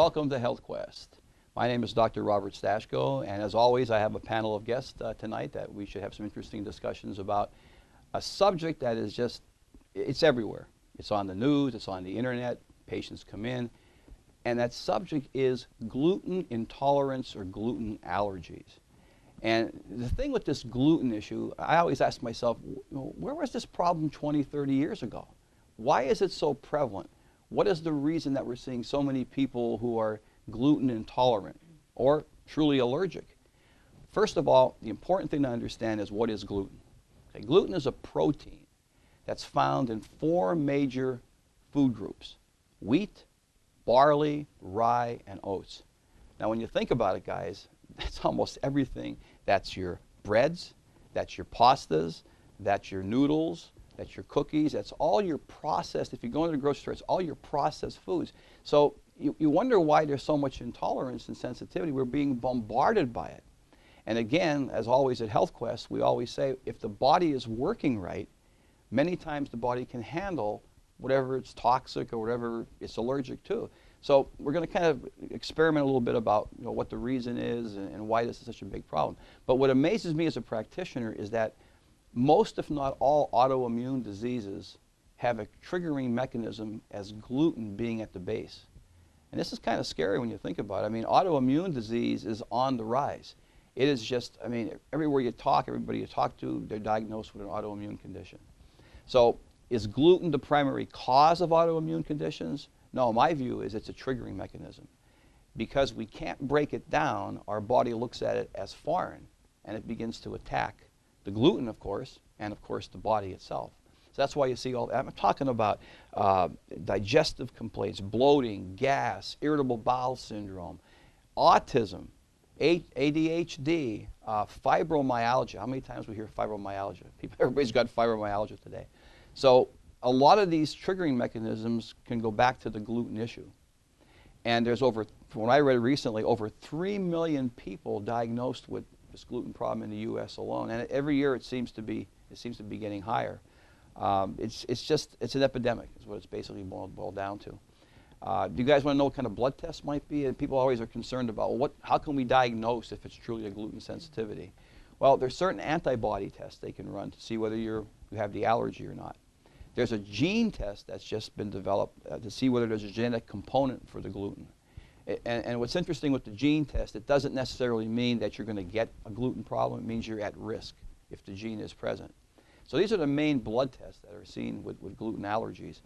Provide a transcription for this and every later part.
welcome to HealthQuest. My name is Dr. Robert Stashko, and as always, I have a panel of guests tonight that we should have some interesting discussions about a subject that is just, it's everywhere. It's on the news, it's on the internet, patients come in, and that subject is gluten intolerance or gluten allergies. And the thing with this gluten issue, I always ask myself, where was this problem 20, 30 years ago? Why is it so prevalent? What is the reason that we're seeing so many people who are gluten intolerant or truly allergic? First of all, the important thing to understand is what is gluten. Okay, gluten is a protein that's found in 4 major food groups: wheat, barley, rye, and oats. Now when you think about it, guys, that's almost everything. That's your breads, that's your pastas, that's your noodles, that's your cookies, that's all your processed, if you go into the grocery store, it's all your processed foods. So you wonder why there's so much intolerance and sensitivity. We're being bombarded by it. And again, as always at HealthQuest, we always say if the body is working right, many times the body can handle whatever it's toxic or whatever it's allergic to. So we're going to kind of experiment a little bit about what the reason is and why this is such a big problem. But what amazes me as a practitioner is that most, if not all, autoimmune diseases have a triggering mechanism as gluten being at the base. And this is kind of scary when you think about it. I mean, autoimmune disease is on the rise. It is just, I mean, everywhere you talk, everybody you talk to, they're diagnosed with an autoimmune condition. So is gluten the primary cause of autoimmune conditions? No, my view is it's a triggering mechanism. Because we can't break it down, our body looks at it as foreign, and it begins to attack the gluten, of course, and of course the body itself. So that's why you see all, I'm talking about digestive complaints, bloating, gas, irritable bowel syndrome, autism, ADHD, fibromyalgia. How many times we hear fibromyalgia? Everybody's got fibromyalgia today. So a lot of these triggering mechanisms can go back to the gluten issue. And there's from what I read recently, over 3 million people diagnosed with this gluten problem in the U.S. alone, and every year it seems to be getting higher. It's an epidemic, is what it's basically boiled down to. Do you guys want to know what kind of blood tests might be? And people always are concerned about, well, how can we diagnose if it's truly a gluten sensitivity? Well, there's certain antibody tests they can run to see whether you have the allergy or not. There's a gene test that's just been developed to see whether there's a genetic component for the gluten. And what's interesting with the gene test, it doesn't necessarily mean that you're going to get a gluten problem. It means you're at risk if the gene is present. So these are the main blood tests that are seen with gluten allergies.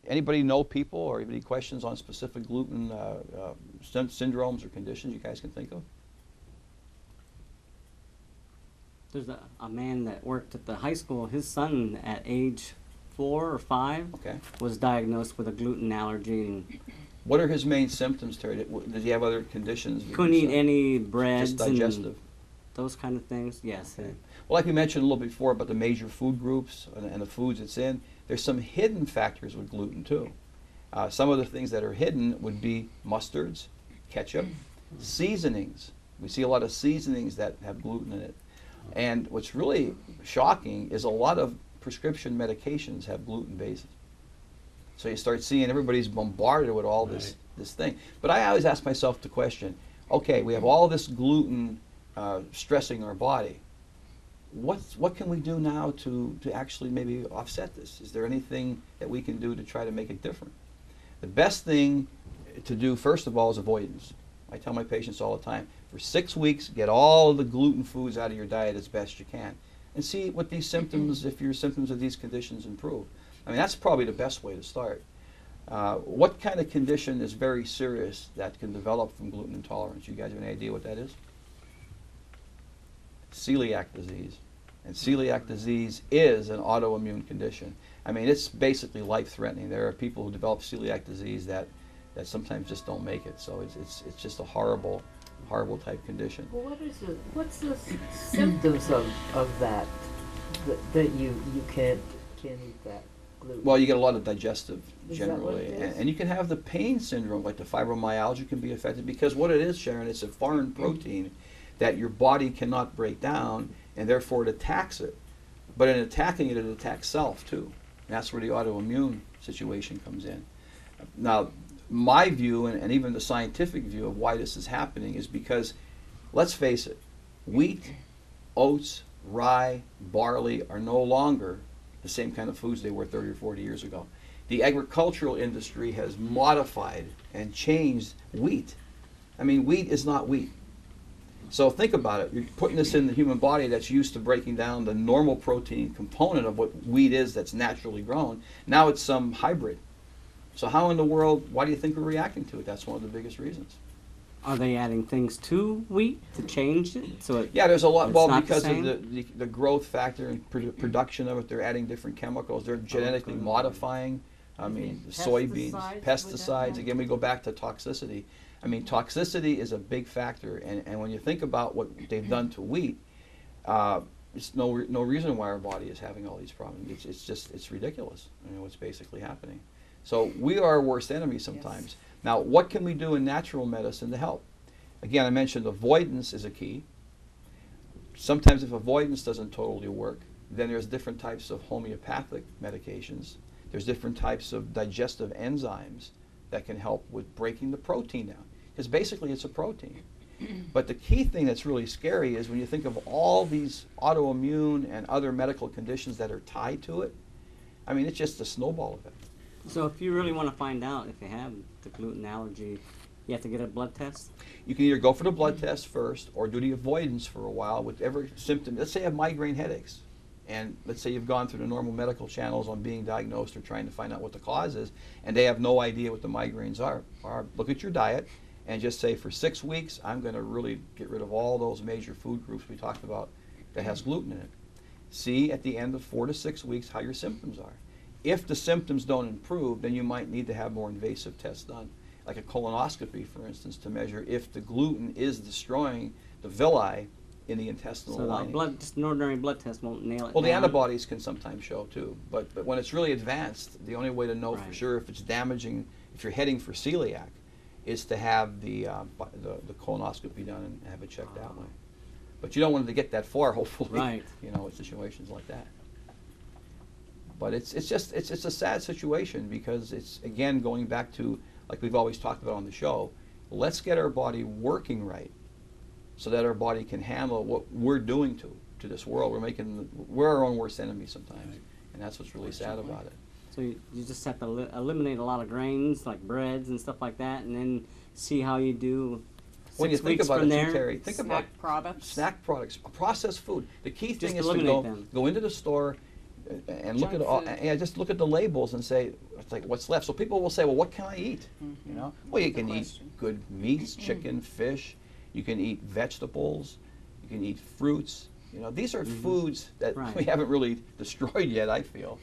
Anybody know people or have any questions on specific gluten syndromes or conditions you guys can think of? There's a man that worked at the high school. His son at age 4 or 5 was diagnosed with a gluten allergy. And what are his main symptoms, Terry? Does he have other conditions? Couldn't eat any breads. Just digestive. And those kind of things, yes. Okay. Well, like we mentioned a little before about the major food groups and the foods it's in, there's some hidden factors with gluten too. Some of the things that are hidden would be mustards, ketchup, seasonings. We see a lot of seasonings that have gluten in it. And what's really shocking is a lot of prescription medications have gluten bases. So you start seeing everybody's bombarded with all this thing. But I always ask myself the question, okay, we have all this gluten stressing our body. What can we do now to actually maybe offset this? Is there anything that we can do to try to make it different? The best thing to do, first of all, is avoidance. I tell my patients all the time, for 6 weeks, get all of the gluten foods out of your diet as best you can. And see what these symptoms, if your symptoms of these conditions improve. I mean, that's probably the best way to start. What kind of condition is very serious that can develop from gluten intolerance? You guys have any idea what that is? Celiac disease. And celiac disease is an autoimmune condition. I mean, it's basically life-threatening. There are people who develop celiac disease that sometimes just don't make it. So it's just a horrible type condition. Well, what's the symptoms of that you can't eat that gluten? Well, you get a lot of digestive Is generally, that what it is? and you can have the pain syndrome, like the fibromyalgia can be affected because what it is, Sharon, it's a foreign protein that your body cannot break down, and therefore it attacks it. But in attacking it, it attacks self too. And that's where the autoimmune situation comes in. Now, my view, and even the scientific view of why this is happening, is because, let's face it, wheat, oats, rye, barley are no longer the same kind of foods they were 30 or 40 years ago. The agricultural industry has modified and changed wheat. I mean, wheat is not wheat. So think about it. You're putting this in the human body that's used to breaking down the normal protein component of what wheat is that's naturally grown. Now it's some hybrid. So how in the world, why do you think we're reacting to it? That's one of the biggest reasons. Are they adding things to wheat to change it? Yeah, there's a lot. it's Well, not because the of same? the growth factor and production of it, they're adding different chemicals. They're genetically modifying. I mean, soybeans, pesticides. Again, we go back to toxicity. I mean, toxicity is a big factor, and when you think about what they've done to wheat, it's no reason why our body is having all these problems. It's ridiculous. You know what's basically happening. So we are our worst enemy sometimes. Yes. Now, what can we do in natural medicine to help? Again, I mentioned avoidance is a key. Sometimes if avoidance doesn't totally work, then there's different types of homeopathic medications. There's different types of digestive enzymes that can help with breaking the protein down. Because basically it's a protein. But the key thing that's really scary is when you think of all these autoimmune and other medical conditions that are tied to it, I mean, it's just a snowball effect. So if you really want to find out if you have the gluten allergy, you have to get a blood test? You can either go for the blood test first or do the avoidance for a while with every symptom. Let's say you have migraine headaches, and let's say you've gone through the normal medical channels on being diagnosed or trying to find out what the cause is, and they have no idea what the migraines are. Look at your diet and just say, for 6 weeks, I'm going to really get rid of all those major food groups we talked about that has gluten in it. See at the end of 4 to 6 weeks how your symptoms are. If the symptoms don't improve, then you might need to have more invasive tests done, like a colonoscopy, for instance, to measure if the gluten is destroying the villi in the intestinal lining. Just an ordinary blood test won't nail it Well, the down. antibodies can sometimes show too, but when it's really advanced, the only way to know for Right. sure if it's damaging, if you're heading for celiac, is to have the colonoscopy done and have it checked that way. But you don't want it to get that far, hopefully. Right. You know, in situations like that. But it's a sad situation because it's, again, going back to, like we've always talked about on the show, let's get our body working right so that our body can handle what we're doing to this world. We're our own worst enemy sometimes, Right. and that's what's really sad about it. So you just have to eliminate a lot of grains, like breads and stuff like that, and then see how you do When you 6 think weeks about from it, there. too, Terry, think about Snack products. snack products, processed food. The key thing is to eliminate them. go into the store and look Junk at all, food. yeah, just look at the labels and say, it's like, what's left? So people will say, well, what can I eat? You know, well, you Good can eat question. good meats, chicken, fish. You can eat vegetables. You can eat fruits. You know, these are foods that Right. we haven't really destroyed yet, I feel,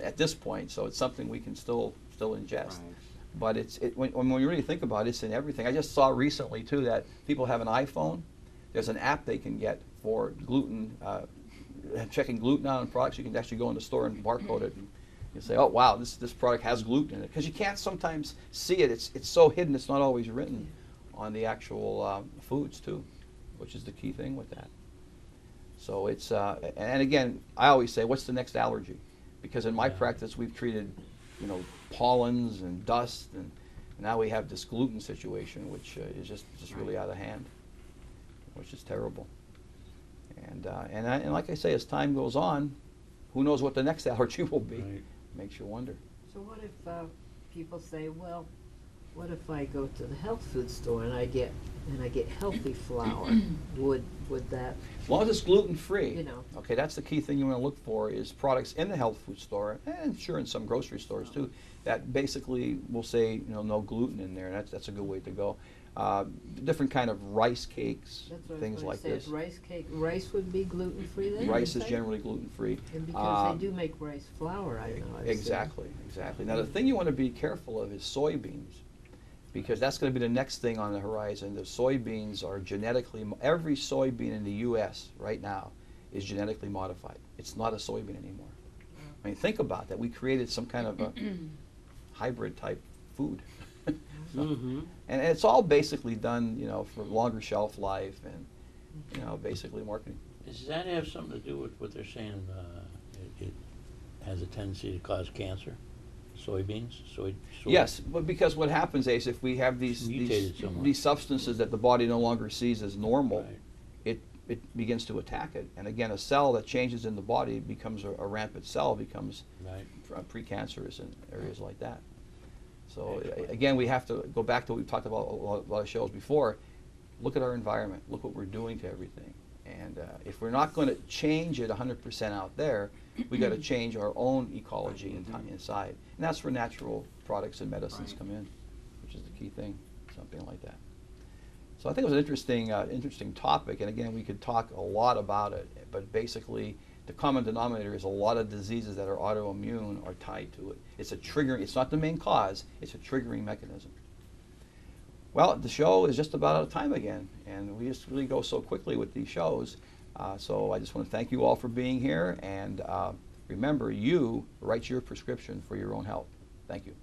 at this point. So it's something we can still ingest. Right. But when you really think about it, it's in everything. I just saw recently, too, that people have an iPhone. There's an app they can get for gluten, checking gluten on products. You can actually go in the store and barcode it. And you say, oh, wow, this product has gluten in it. Because you can't sometimes see it. It's so hidden, it's not always written on the actual foods, too, which is the key thing with that. So it's, and again, I always say, what's the next allergy? Because in my practice, we've treated, you know, pollens and dust, and now we have this gluten situation, which is just really out of hand, which is terrible. And like I say, as time goes on, who knows what the next allergy will be? Right. Makes you wonder. So what if people say, well, what if I go to the health food store and I get healthy flour? Would that, As long as it's gluten-free, you know? okay, that's the key thing you want to look for is products in the health food store, and sure in some grocery stores too, that basically will say, you know, no gluten in there, and that's a good way to go. Different kind of rice cakes, That's what things I was like going to this. say. Rice cake, rice would be gluten-free then? Rice you is say? generally gluten-free. And because they do make rice flour, I know. I've seen. Exactly. Now the thing you want to be careful of is soybeans, because that's going to be the next thing on the horizon. The soybeans are every soybean in the U.S. right now is genetically modified. It's not a soybean anymore. I mean, think about that. We created some kind of a hybrid type food. And it's all basically done, you know, for longer shelf life and, you know, basically marketing. Does that have something to do with what they're saying, it has a tendency to cause cancer? Soybeans? Soy? Yes, but because what happens is if we have Mutated so much. these substances that the body no longer sees as normal, Right. it begins to attack it. And again, a cell that changes in the body becomes a rampant cell, becomes Right. precancerous in areas like that. So Excellent. again, we have to go back to what we've talked about a lot of shows before. Look at our environment. Look what we're doing to everything. And if we're not going to change it 100% out there, we got to change our own ecology inside. And that's where natural products and medicines Right. come in, which is the key thing, something like that. So I think it was an interesting topic. And again, we could talk a lot about it. But basically, the common denominator is a lot of diseases that are autoimmune are tied to it. It's a triggering. It's not the main cause. It's a triggering mechanism. Well, the show is just about out of time again, and we just really go so quickly with these shows. So I just want to thank you all for being here, and remember, you write your prescription for your own health. Thank you.